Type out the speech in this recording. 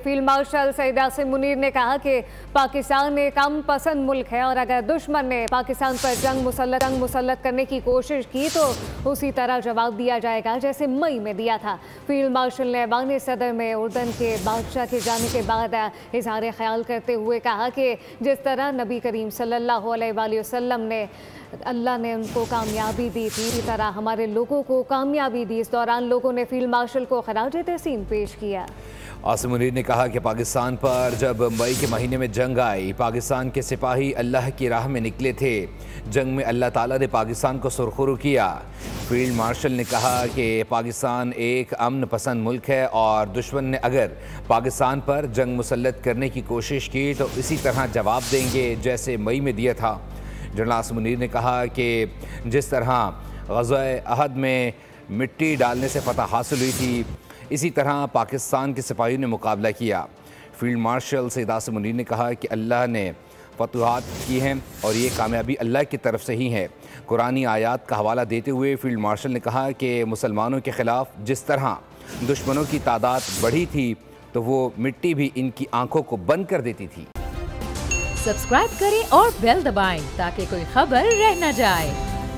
Field marshal Saeed Asim Munir ने कहा कि पाकिस्तान एक अमन पसंद मुल्क है और अगर दुश्मन ने पाकिस्तान पर जंग मुसल्लत करने की कोशिश की तो उसी तरह जवाब दिया जाएगा जैसे मई में दिया था। फील्ड मार्शल ने ऐवान सदर में उर्दन के बादशाह के जाने के बाद इजहार ख्याल करते हुए कहा कि जिस तरह नबी करीम सल्लल्लाहु अलैहि वसल्लम ने अल्लाह ने उनको कामयाबी दी थी, इसी तरह हमारे लोगों को कामयाबी दी। इस दौरान लोगों ने फील्ड मार्शल को खराज तहसीन पेश किया। आसिम मुनीर ने कहा कि पाकिस्तान पर जब मई के महीने में जंग आई, पाकिस्तान के सिपाही अल्लाह की राह में निकले थे। जंग में अल्लाह ताला ने पाकिस्तान को सुरखरू किया। फील्ड मार्शल ने कहा कि पाकिस्तान एक अमन पसंद मुल्क है और दुश्मन ने अगर पाकिस्तान पर जंग मुसल्लत करने की कोशिश की तो इसी तरह जवाब देंगे जैसे मई में दिया था। जनरल आसिम मुनीर ने कहा कि जिस तरह ग़ज़वा अहद में मिट्टी डालने से फतह हासिल हुई थी, इसी तरह पाकिस्तान के सिपाहियों ने मुकाबला किया। फील्ड मार्शल सईद आसिम मुनीर ने कहा कि अल्लाह ने फतूहात की हैं और ये कामयाबी अल्लाह की तरफ से ही है। कुरानी आयात का हवाला देते हुए फील्ड मार्शल ने कहा कि मुसलमानों के ख़िलाफ़ जिस तरह दुश्मनों की तादाद बढ़ी थी तो वो मिट्टी भी इनकी आंखों को बंद कर देती थी। सब्सक्राइब करें और बेल दबाएं ताकि कोई खबर रह न जाए।